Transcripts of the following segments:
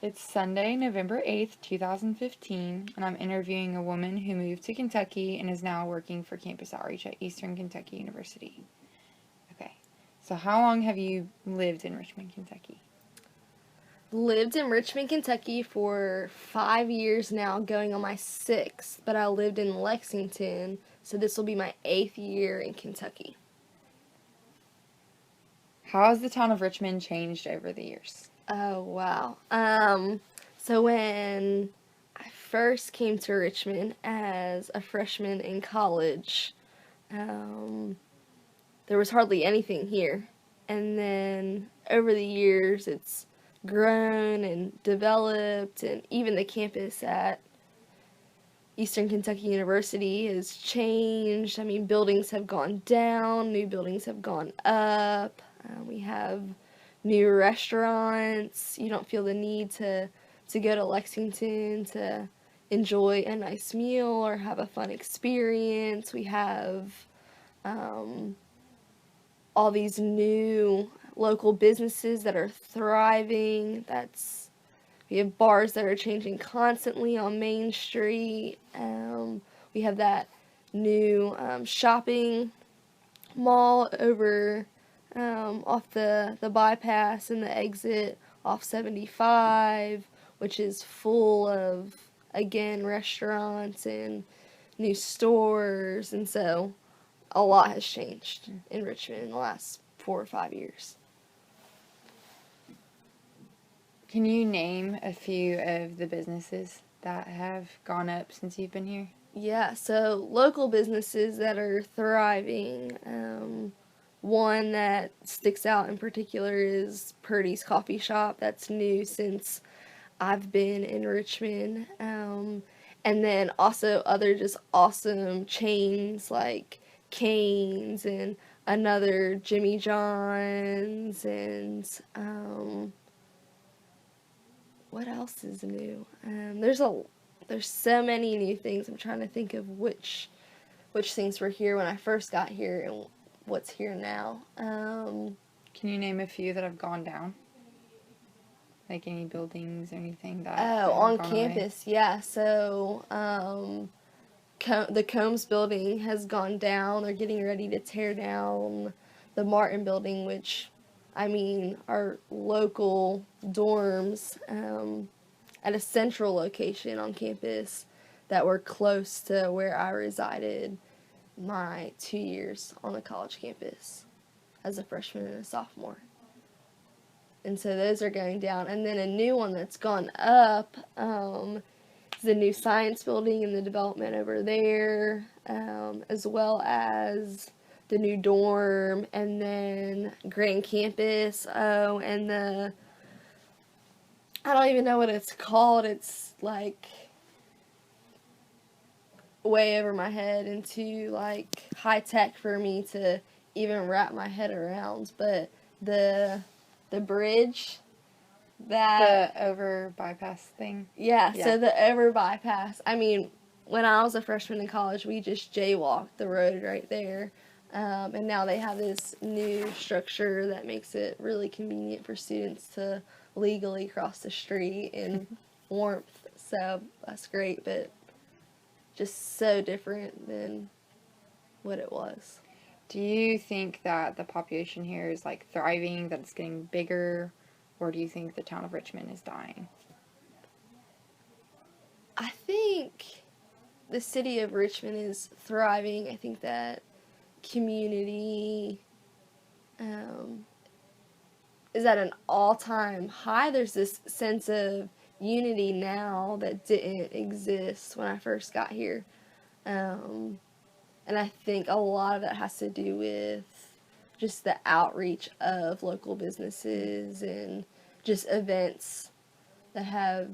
It's Sunday, November 8th, 2015, and I'm interviewing a woman who moved to Kentucky and is now working for campus outreach at Eastern Kentucky University. Okay, so how long have you lived in Richmond, Kentucky? Lived in Richmond, Kentucky for 5 years now, going on my sixth, but I lived in Lexington, so this will be my 8th year in Kentucky. How has the town of Richmond changed over the years? Oh, wow. So when I first came to Richmond as a freshman in college, um, there was hardly anything here. And then over the years, it's grown and developed, and even the campus at Eastern Kentucky University has changed. I mean, buildings have gone down, new buildings have gone up. We have new restaurants. You don't feel the need to go to Lexington to enjoy a nice meal or have a fun experience. We have um, all these new local businesses that are thriving. We have bars that are changing constantly on Main Street. We have that new shopping mall over off the bypass and the exit off 75, which is full of, again, restaurants and new stores. And so a lot has changed in Richmond in the last 4 or 5 years. Can you name a few of the businesses that have gone up since you've been here? Yeah, so local businesses that are thriving. One that sticks out in particular is Purdy's Coffee Shop. That's new since I've been in Richmond. And then also other just awesome chains like Cane's and another Jimmy John's and what else is new? There's so many new things. I'm trying to think of which things were here when I first got here and what's here now. Can you name a few that have gone down? Like any buildings or anything that Oh, have on gone away? campus, yeah. So the Combs building has gone down. They're getting ready to tear down the Martin building, which, I mean, are local dorms at a central location on campus that were close to where I resided my 2 years on the college campus as a freshman and a sophomore. And so those are going down. And then a new one that's gone up is the new science building and the development over there, as well as the new dorm, and then Grand Campus. Oh, and I don't even know what it's called. It's like way over my head and too like high tech for me to even wrap my head around. But the bridge that The over bypass thing? yeah, Yeah. so the over bypass. I mean, when I was a freshman in college, we just jaywalked the road right there. And now they have this new structure that makes it really convenient for students to legally cross the street in warmth. So that's great, but just so different than what it was. Do you think that the population here is like thriving, that it's getting bigger, or do you think the town of Richmond is dying? I think the city of Richmond is thriving. I think that community um, is at an all-time high. There's this sense of unity now that didn't exist when I first got here. Um, and I think a lot of that has to do with just the outreach of local businesses and just events that have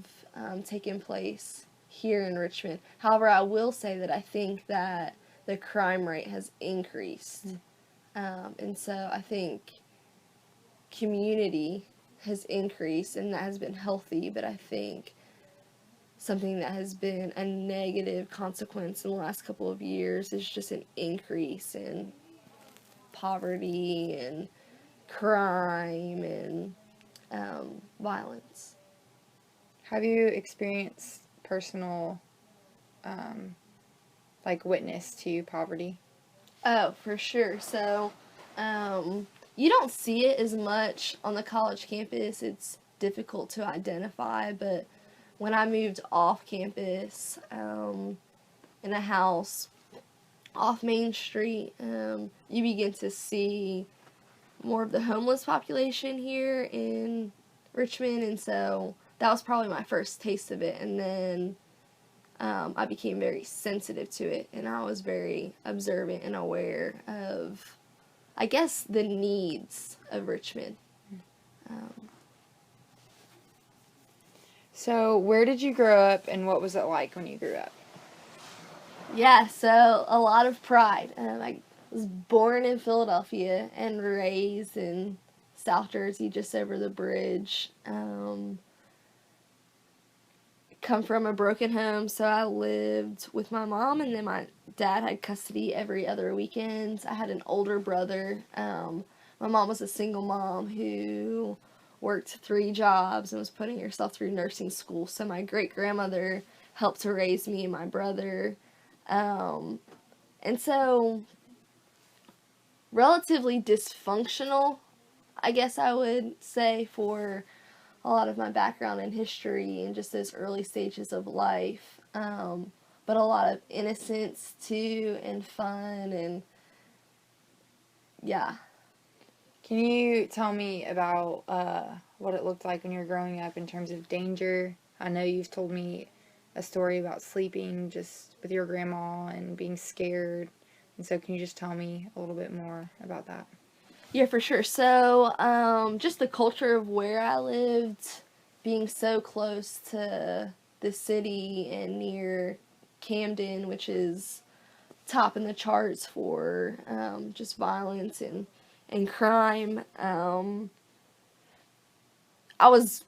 taken place here in Richmond. However, I will say that I think that the crime rate has increased. And so I think community has increased and that has been healthy, but I think something that has been a negative consequence in the last couple of years is just an increase in poverty and crime and violence. Have you experienced personal, witness to poverty? Oh, for sure. So, you don't see it as much on the college campus. It's difficult to identify, but when I moved off campus, in a house off Main Street, you begin to see more of the homeless population here in Richmond, and so that was probably my first taste of it. And then I became very sensitive to it, and I was very observant and aware of, I guess, the needs of Richmond. So, where did you grow up, and what was it like when you grew up? Yeah, so a lot of pride. I was born in Philadelphia and raised in South Jersey, just over the bridge. Come from a broken home, so I lived with my mom, and then my dad had custody every other weekend. I had an older brother. My mom was a single mom who worked 3 jobs and was putting herself through nursing school, so my great-grandmother helped to raise me and my brother. And so, relatively dysfunctional, I guess I would say, for a lot of my background in history and just those early stages of life. But a lot of innocence too, and fun, and yeah. Can you tell me about what it looked like when you were growing up in terms of danger? I know you've told me a story about sleeping just with your grandma and being scared. And so can you just tell me a little bit more about that? Yeah, for sure. So, just the culture of where I lived, being so close to the city and near Camden, which is top in the charts for just violence and crime. I was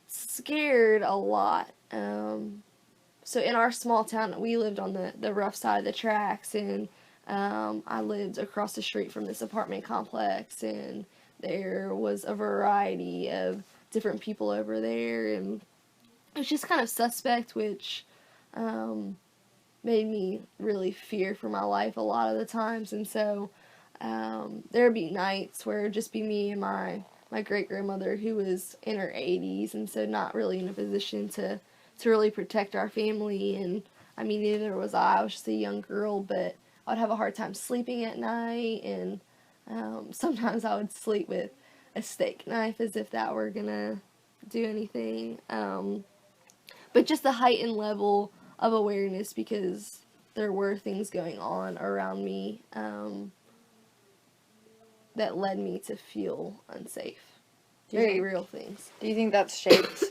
scared a lot. So in our small town, we lived on the rough side of the tracks, and I lived across the street from this apartment complex, and there was a variety of different people over there, and it was just kind of suspect, which made me really fear for my life a lot of the times. And so there'd be nights where it'd just be me and my great grandmother, who was in her 80s, and so not really in a position to really protect our family. And I mean, neither was I. I was just a young girl, but I would have a hard time sleeping at night, and sometimes I would sleep with a steak knife as if that were gonna do anything. But just the heightened level of awareness, because there were things going on around me that led me to feel unsafe. Very real things. Do you think that's shaped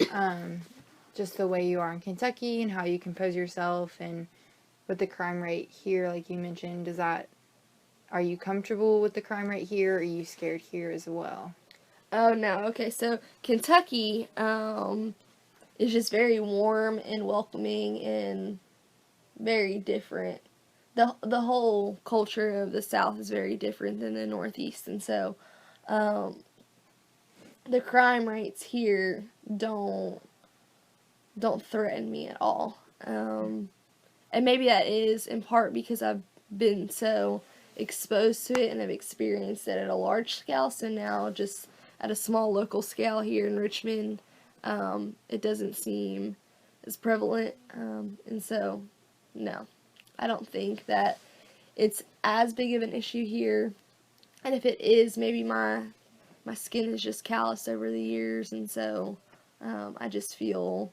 just the way you are in Kentucky and how you compose yourself, and with the crime rate here, like you mentioned, are you comfortable with the crime rate here, or are you scared here as well? Oh no, okay, so Kentucky is just very warm and welcoming and very different. The whole culture of the South is very different than the Northeast, and so the crime rates here don't threaten me at all. And maybe that is in part because I've been so exposed to it and have experienced it at a large scale. So now, just at a small local scale here in Richmond, it doesn't seem as prevalent. And so, no, I don't think that it's as big of an issue here. And if it is, maybe my skin is just calloused over the years, and so I just feel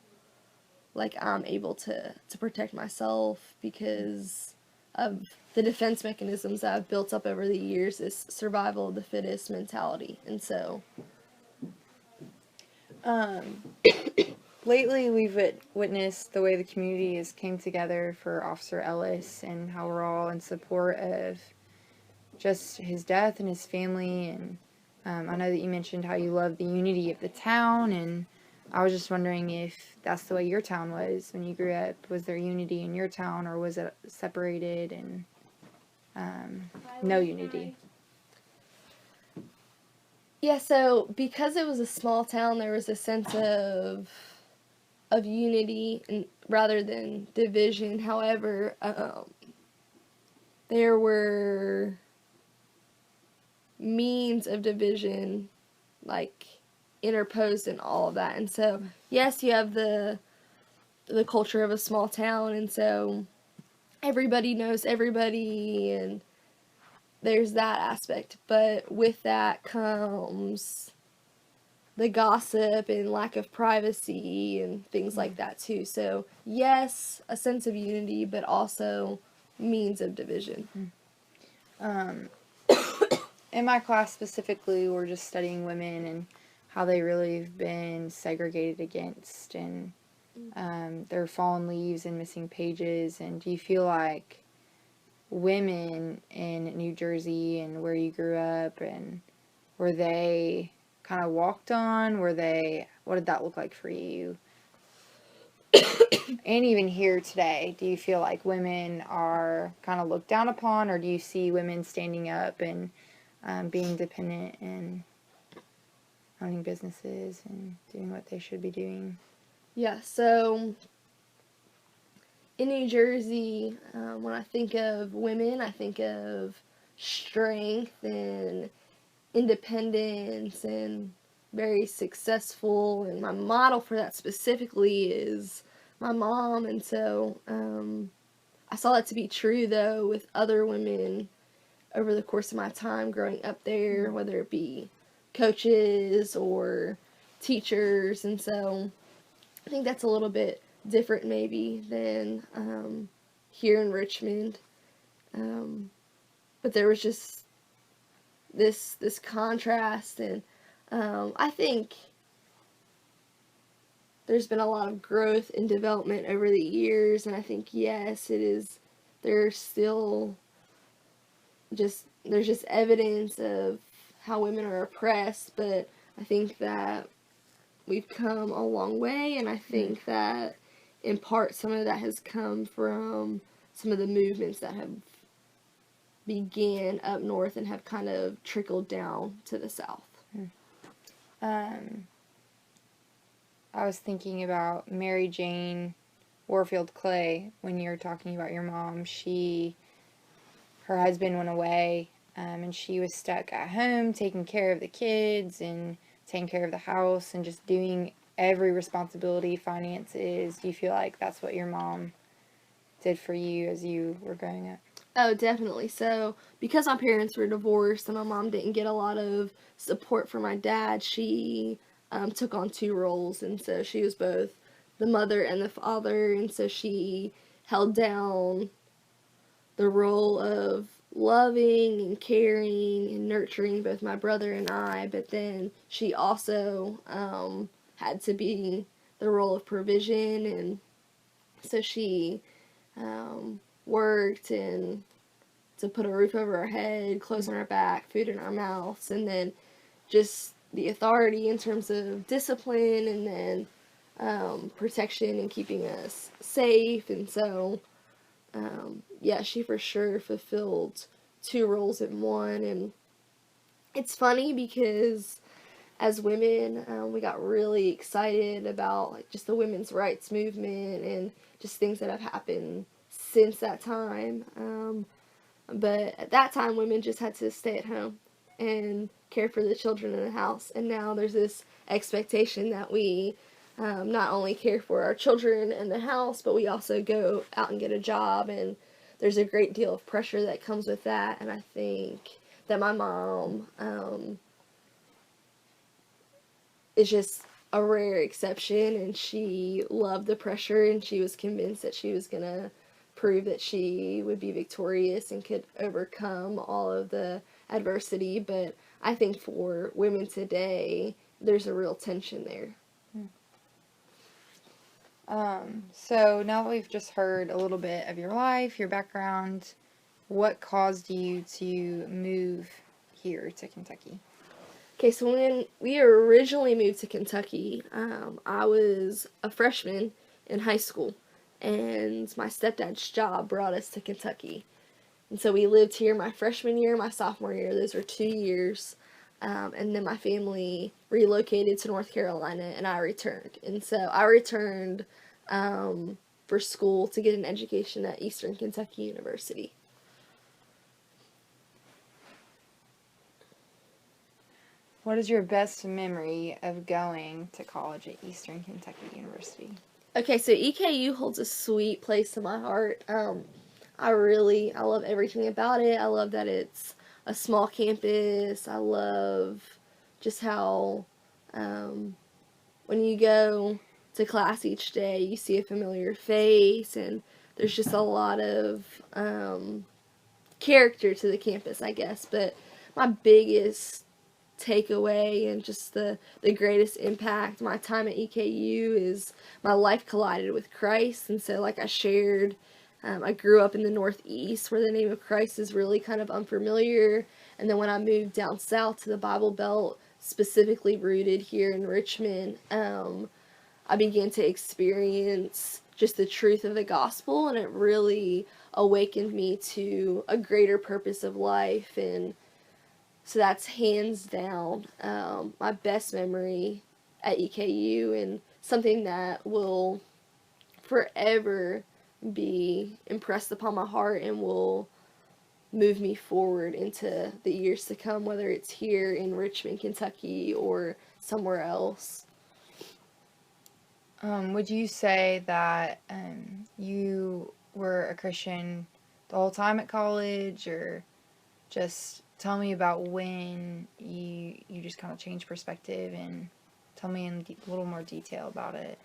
like I'm able to protect myself because of the defense mechanisms that I've built up over the years, this survival of the fittest mentality. And so lately we've witnessed the way the community has came together for Officer Ellis, and how we're all in support of just his death and his family. And I know that you mentioned how you love the unity of the town, and I was just wondering if that's the way your town was when you grew up. Was there unity in your town, or was it separated and no unity? yeah, so because it was a small town, there was a sense of of unity and rather than division. However, there were means of division, like, interposed in all of that. And so, yes, you have the culture of a small town, and so everybody knows everybody, and there's that aspect. But with that comes the gossip and lack of privacy and things like that too. So, yes, a sense of unity, but also means of division. In my class specifically, we're just studying women and how they really have been segregated against, and their fallen leaves and missing pages. And do you feel like women in New Jersey and where you grew up, and were they kind of walked on? What did that look like for you? And even here today, do you feel like women are kind of looked down upon, or do you see women standing up and being independent and owning businesses and doing what they should be doing? Yeah, so in New Jersey, when I think of women, I think of strength and independence and very successful, and my model for that specifically is my mom. And so I saw that to be true, though, with other women over the course of my time growing up there, whether it be coaches or teachers. And so I think that's a little bit different maybe than here in Richmond. But there was just this contrast, and I think there's been a lot of growth and development over the years, and I think, yes, there's still there's just evidence of how women are oppressed, but I think that we've come a long way, and I think that in part some of that has come from some of the movements that have began up north and have kind of trickled down to the south. I was thinking about Mary Jane Warfield Clay when you were talking about your mom. Her husband went away, and she was stuck at home taking care of the kids and taking care of the house and just doing every responsibility, finances. Do you feel like that's what your mom did for you as you were growing up? Oh, definitely. So, because my parents were divorced and my mom didn't get a lot of support from my dad, she took on two roles. And so she was both the mother and the father. And so she held down the role of loving and caring and nurturing both my brother and I. But then she also had to be the role of provision. And so she worked and to put a roof over our head, clothes on our back, food in our mouths, and then just the authority in terms of discipline, and then protection and keeping us safe. And so yeah, she for sure fulfilled two roles in one. And it's funny because as women, we got really excited about like just the women's rights movement and just things that have happened since that time. But at that time, women just had to stay at home and care for the children in the house. And now there's this expectation that we not only care for our children in the house, but we also go out and get a job. And there's a great deal of pressure that comes with that. And I think that my mom is just a rare exception, and she loved the pressure, and she was convinced that she was going to prove that she would be victorious and could overcome all of the adversity. But I think for women today, there's a real tension there. So now that we've just heard a little bit of your life, your background, what caused you to move here to Kentucky? Okay, so when we originally moved to Kentucky, I was a freshman in high school, and my stepdad's job brought us to Kentucky. And so we lived here my freshman year, my sophomore year. Those were 2 years. And then my family relocated to North Carolina, and I returned. And so I returned for school to get an education at Eastern Kentucky University. What is your best memory of going to college at Eastern Kentucky University? Okay, so EKU holds a sweet place in my heart. I love everything about it. I love that it's a small campus. I love just how when you go to class each day, you see a familiar face, and there's just a lot of character to the campus, I guess. But my biggest takeaway and just the greatest impact my time at EKU is my life collided with Christ. And so, like I shared, I grew up in the Northeast where the name of Christ is really kind of unfamiliar. And then when I moved down south to the Bible Belt, specifically rooted here in Richmond, I began to experience just the truth of the gospel, and it really awakened me to a greater purpose of life. And so that's hands down my best memory at EKU, and something that will forever be impressed upon my heart and will move me forward into the years to come, whether it's here in Richmond, Kentucky, or somewhere else. Would you say that you were a Christian the whole time at college, or just tell me about when you just kind of changed perspective, and tell me in a little more detail about it?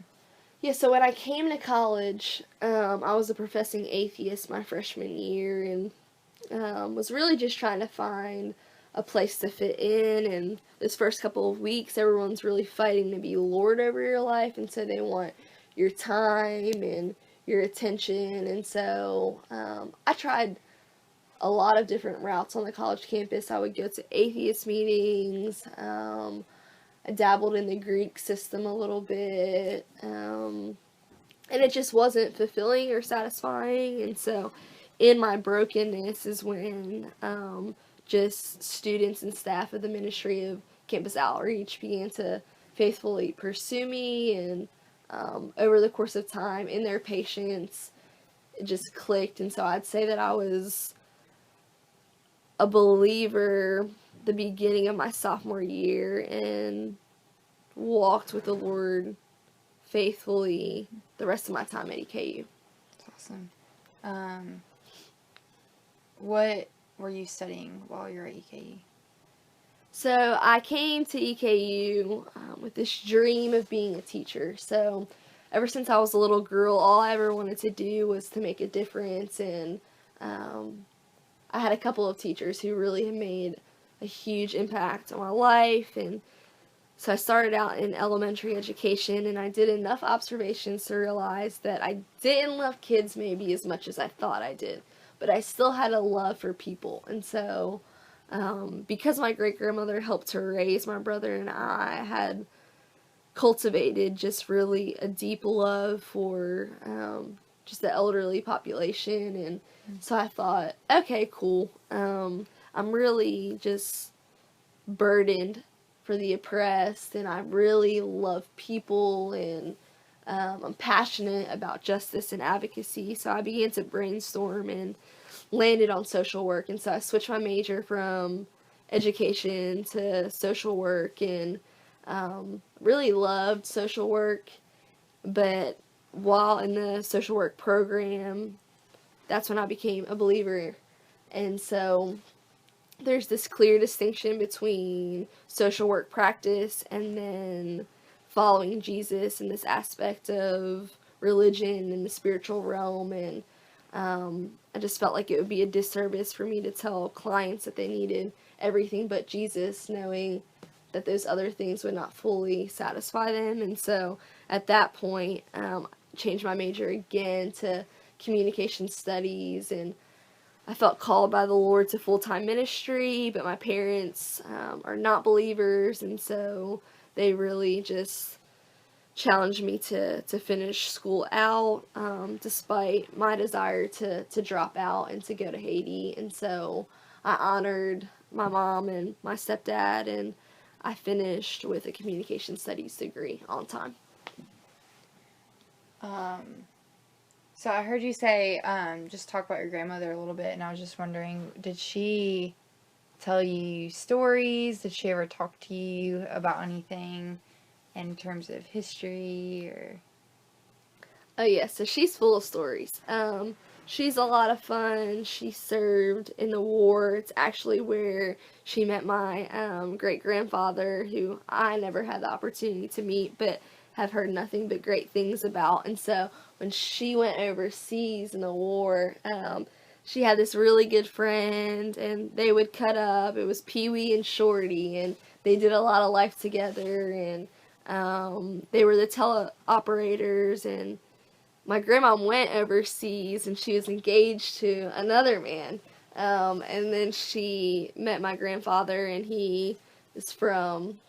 Yeah, so when I came to college, I was a professing atheist my freshman year, and was really just trying to find a place to fit in. And this first couple of weeks, everyone's really fighting to be Lord over your life, and so they want your time and your attention. And so I tried a lot of different routes on the college campus. I would go to atheist meetings. I dabbled in the Greek system a little bit. And it just wasn't fulfilling or satisfying. And so in my brokenness is when just students and staff of the Ministry of Campus Outreach began to faithfully pursue me. And over the course of time, in their patience, it just clicked. And so I'd say that I was a believer the beginning of my sophomore year and walked with the Lord faithfully the rest of my time at EKU. That's awesome. What were you studying while you were at EKU? So I came to EKU with this dream of being a teacher. So ever since I was a little girl, all I ever wanted to do was to make a difference. And I had a couple of teachers who really had made a huge impact on my life. And so I started out in elementary education, and I did enough observations to realize that I didn't love kids maybe as much as I thought I did, but I still had a love for people. And so because my great-grandmother helped to raise my brother and I had cultivated just really a deep love for just the elderly population. And so I thought, okay, cool. I'm really just burdened for the oppressed, and I really love people, and I'm passionate about justice and advocacy. So I began to brainstorm and landed on social work. And so I switched my major from education to social work, and really loved social work. But while in the social work program, that's when I became a believer. And so there's this clear distinction between social work practice and then following Jesus in this aspect of religion and the spiritual realm. And I just felt like it would be a disservice for me to tell clients that they needed everything but Jesus, knowing that those other things would not fully satisfy them. And so at that point, changed my major again to communication studies, and I felt called by the Lord to full-time ministry, but my parents are not believers, and so they really just challenged me to finish school out, despite my desire to drop out and to go to Haiti. And so I honored my mom and my stepdad, and I finished with a communication studies degree on time. So I heard you say, just talk about your grandmother a little bit, and I was just wondering, did she tell you stories? Did she ever talk to you about anything in terms of history or? Oh yeah, so she's full of stories. She's a lot of fun. She served in the war. It's actually where she met my great grandfather, who I never had the opportunity to meet, but have heard nothing but great things about. And so when she went overseas in the war, she had this really good friend, and they would cut up. It was Pee Wee and Shorty, and they did a lot of life together. And they were the teleoperators, and my grandma went overseas and she was engaged to another man. And then she met my grandfather, and he is from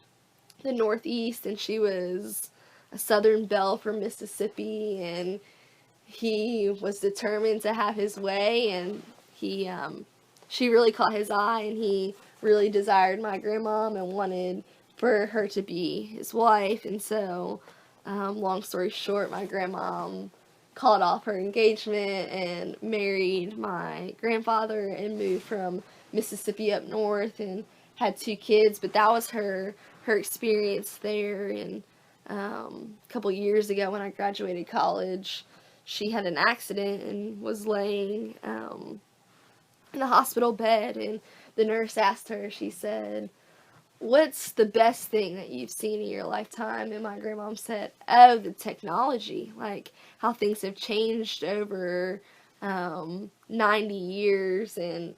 the Northeast, and she was a Southern belle from Mississippi, and he was determined to have his way, and she really caught his eye, and he really desired my grandmom and wanted for her to be his wife. And so, long story short, my grandmom called off her engagement and married my grandfather and moved from Mississippi up north and had 2 kids. But that was her experience there. And a couple years ago, when I graduated college, she had an accident and was laying in a hospital bed, and the nurse asked her, she said, "What's the best thing that you've seen in your lifetime?" And my grandmom said, "Oh, the technology, like how things have changed over 90 years." And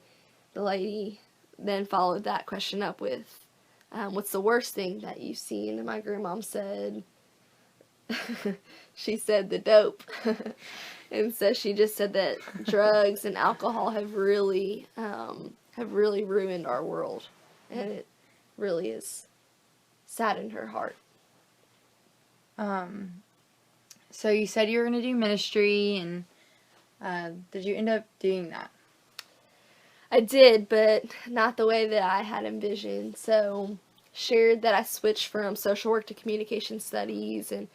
the lady then followed that question up with, "What's the worst thing that you've seen?" And my grandmom said, she said the dope. And so she just said that drugs and alcohol have really ruined our world, and it really is saddened her heart. So you said you were going to do ministry, and did you end up doing that? I did, but not the way that I had envisioned. So shared that I switched from social work to communication studies, and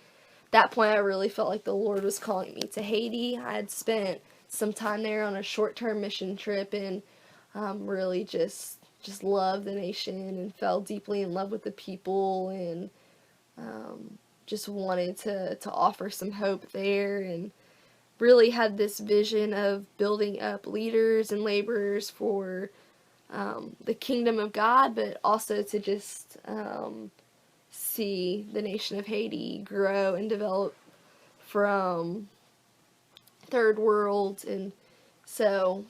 at that point I really felt like the Lord was calling me to Haiti. I had spent some time there on a short-term mission trip, and really just loved the nation and fell deeply in love with the people, and just wanted to offer some hope there, and really had this vision of building up leaders and laborers for the kingdom of God, but also to just see the nation of Haiti grow and develop from third world. And so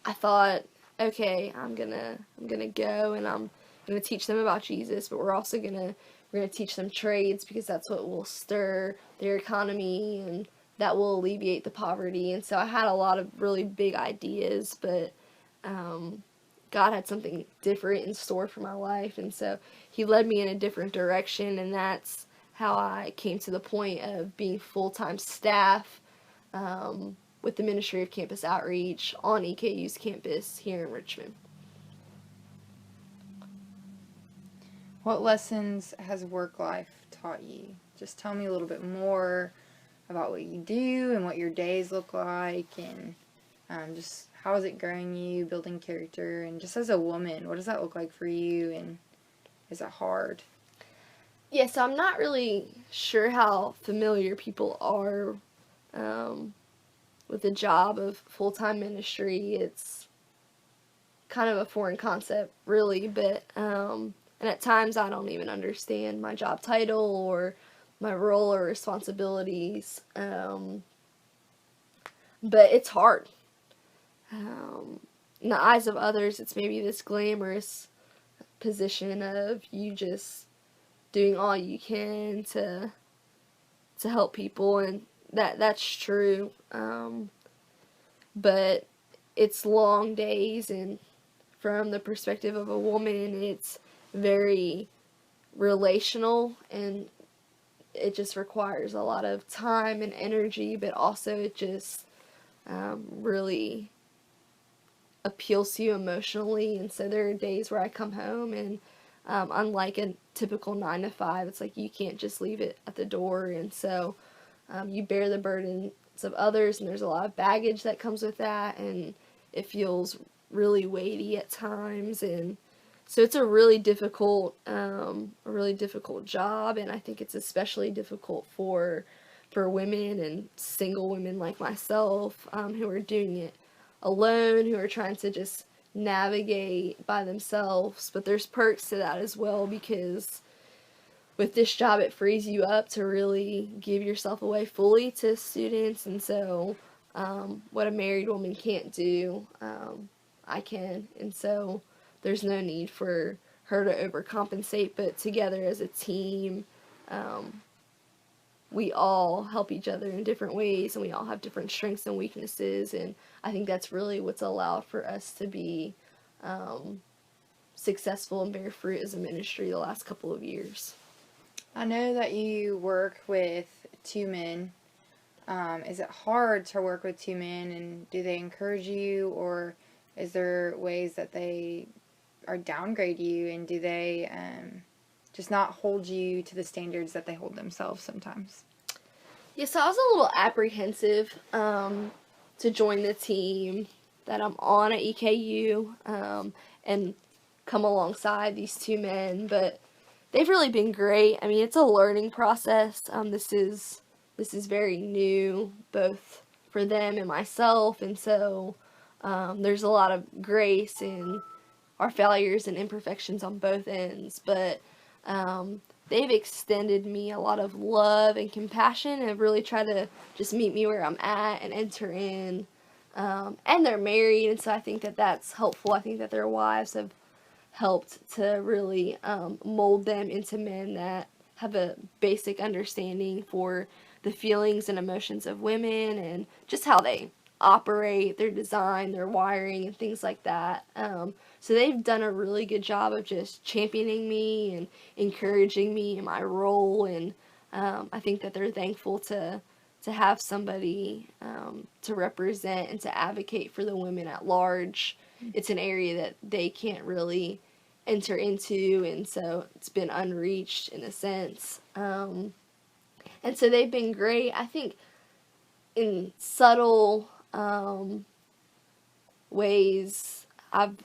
I thought, okay, I'm gonna go, and I'm gonna teach them about Jesus, but we're gonna teach them trades, because that's what will stir their economy and that will alleviate the poverty. And so I had a lot of really big ideas, but God had something different in store for my life, and so He led me in a different direction, and that's how I came to the point of being full-time staff with the Ministry of Campus Outreach on EKU's campus here in Richmond. What lessons has work life taught you? Just tell me a little bit more about what you do and what your days look like, and just how is it growing you, building character, and just as a woman, what does that look like for you, and is it hard? Yeah, so I'm not really sure how familiar people are with the job of full-time ministry. It's kind of a foreign concept, really, but and at times I don't even understand my job title or my role or responsibilities, but it's hard. In the eyes of others, it's maybe this glamorous position of you just doing all you can to help people, and that's true. But it's long days, and from the perspective of a woman, it's very relational, and it just requires a lot of time and energy, but also it just really appeals to you emotionally. And so there are days where I come home and unlike a typical 9 to 5, it's like you can't just leave it at the door. And so you bear the burdens of others, and there's a lot of baggage that comes with that, and it feels really weighty at times. And so it's a really difficult job, and I think it's especially difficult for women and single women like myself, who are doing it alone, who are trying to just navigate by themselves. But there's perks to that as well, because with this job it frees you up to really give yourself away fully to students. And so what a married woman can't do, I can. And so there's no need for her to overcompensate, but together as a team, we all help each other in different ways, and we all have different strengths and weaknesses. And I think that's really what's allowed for us to be successful and bear fruit as a ministry the last couple of years. I know that you work with 2 men. Is it hard to work with 2 men, and do they encourage you, or is there ways that they are downgrade you, and do they just not hold you to the standards that they hold themselves sometimes? Yeah, so I was a little apprehensive to join the team that I'm on at EKU and come alongside these 2 men, but they've really been great. I mean, it's a learning process. This is very new, both for them and myself, and so there's a lot of grace in our failures and imperfections on both ends. But they've extended me a lot of love and compassion, and have really tried to just meet me where I'm at and enter in. And they're married, and so I think that that's helpful. I think that their wives have helped to really mold them into men that have a basic understanding for the feelings and emotions of women, and just how they operate, their design, their wiring, and things like that. So they've done a really good job of just championing me and encouraging me in my role, and I think that they're thankful to have somebody to represent and to advocate for the women at large. It's an area that they can't really enter into, and so it's been unreached in a sense. And so they've been great. I think in subtle ways, I've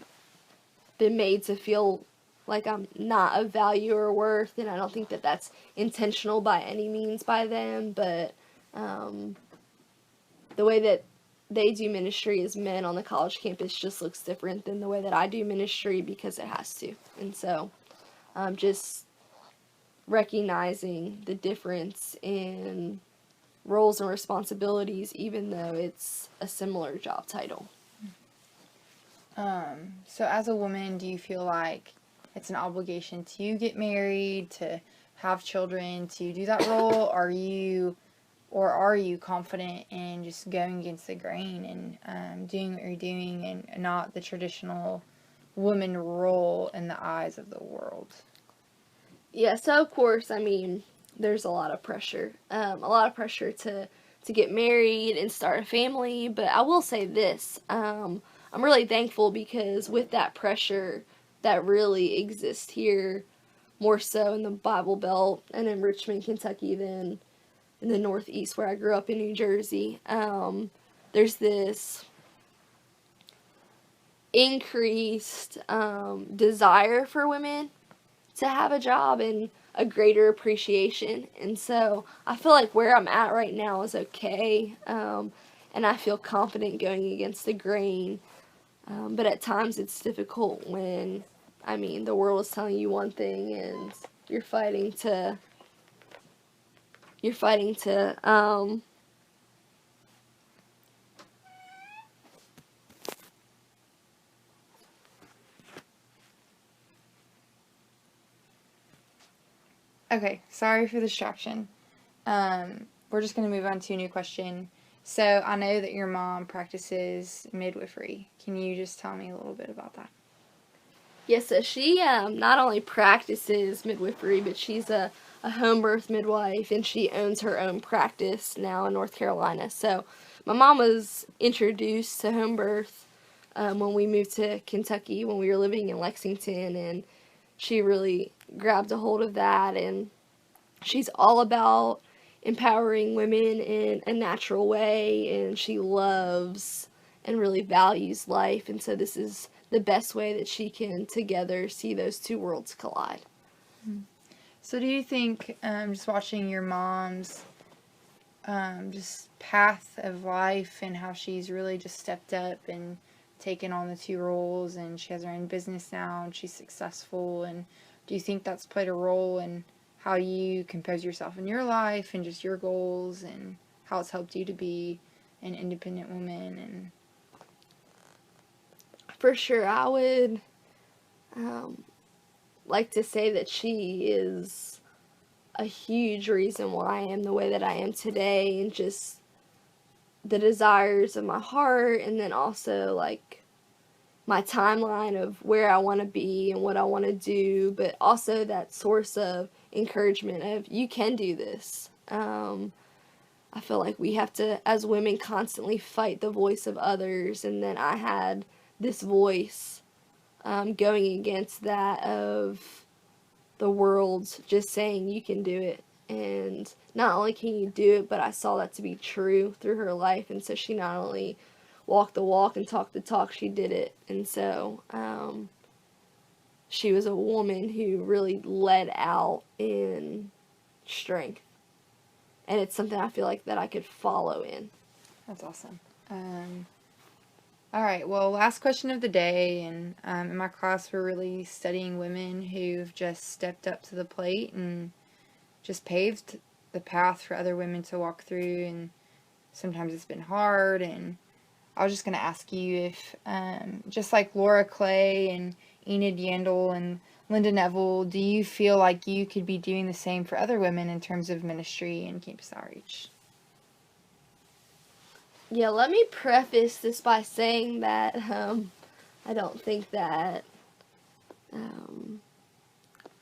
been made to feel like I'm not of value or worth, and I don't think that that's intentional by any means by them, but the way that they do ministry as men on the college campus just looks different than the way that I do ministry, because it has to. And so just recognizing the difference in roles and responsibilities, even though it's a similar job title. So as a woman, do you feel like it's an obligation to get married, to have children, to do that role? Are you confident in just going against the grain and doing what you're doing, and not the traditional woman role in the eyes of the world? Yeah, so of course, I mean, there's a lot of pressure to get married and start a family, but I will say this, I'm really thankful, because with that pressure that really exists here, more so in the Bible Belt and in Richmond, Kentucky, than in the Northeast where I grew up in New Jersey, there's this increased desire for women to have a job and a greater appreciation. And so I feel like where I'm at right now is okay, and I feel confident going against the grain. But at times it's difficult when, I mean, the world is telling you one thing and you're fighting to Okay, sorry for the distraction. We're just going to move on to a new question. So I know that your mom practices midwifery. Can you just tell me a little bit about that? Yes, so she not only practices midwifery, but she's a home birth midwife, and she owns her own practice now in North Carolina. So my mom was introduced to home birth when we moved to Kentucky when we were living in Lexington, and she really grabbed a hold of that, and she's all about empowering women in a natural way, and she loves and really values life, and so this is the best way that she can together see those two worlds collide. So do you think, just watching your mom's just path of life and how she's really just stepped up and taken on the two roles, and she has her own business now and she's successful, and do you think that's played a role in how you compose yourself in your life and just your goals, and how it's helped you to be an independent woman? And For sure, I would like to say that she is a huge reason why I am the way that I am today, and just the desires of my heart, and then also like my timeline of where I want to be and what I want to do, but also that source of encouragement of you can do this. I feel like we have to, as women, constantly fight the voice of others, and then I had this voice going against that of the world just saying you can do it. And not only can you do it, but I saw that to be true through her life, and so she not only walked the walk and talked the talk, she did it. And so she was a woman who really led out in strength, and it's something I feel like that I could follow in. that's awesome. All right, well, last question of the day, and in my class we're really studying women who've just stepped up to the plate and just paved the path for other women to walk through, and sometimes it's been hard. And I was just going to ask you if, just like Laura Clay and Enid Yandel and Linda Neville, do you feel like you could be doing the same for other women in terms of ministry and campus outreach? Yeah, let me preface this by saying that I don't think that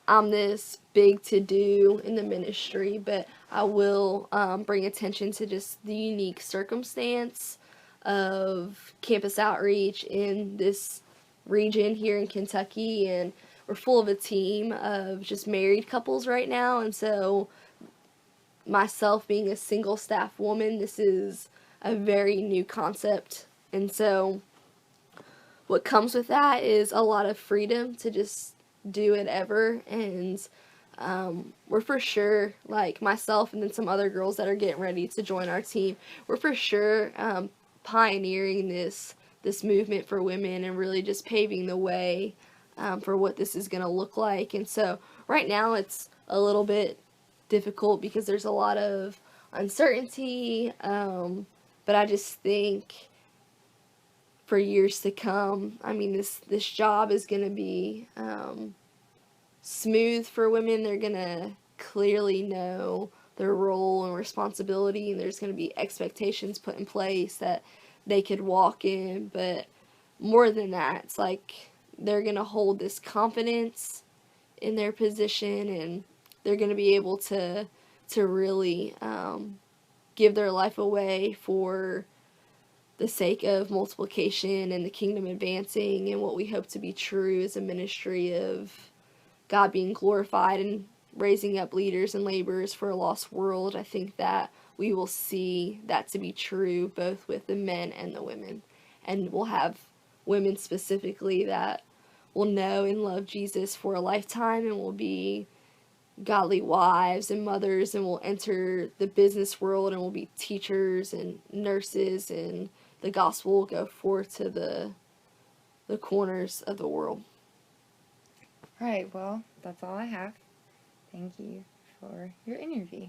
I'm this big to do in the ministry, but I will bring attention to just the unique circumstance of campus outreach in this region here in Kentucky, and we're full of a team of just married couples right now, and so myself being a single staff woman, this is a very new concept, and so what comes with that is a lot of freedom to just do whatever. And we're for sure, like myself and then some other girls that are getting ready to join our team, we're for sure pioneering this movement for women and really just paving the way for what this is going to look like. And so right now it's a little bit difficult because there's a lot of uncertainty, but I just think for years to come, I mean, this job is going to be smooth for women. They're going to clearly know their role and responsibility, and there's going to be expectations put in place that they could walk in. But more than that, it's like they're going to hold this confidence in their position, and they're going to be able to really give their life away for the sake of multiplication and the kingdom advancing, and what we hope to be true is a ministry of God being glorified and raising up leaders and laborers for a lost world. I think that we will see that to be true both with the men and the women, and we'll have women specifically that will know and love Jesus for a lifetime and will be godly wives and mothers, and will enter the business world and will be teachers and nurses, and the gospel will go forth to the corners of the world. All right, well, that's all I have. Thank you for your interview.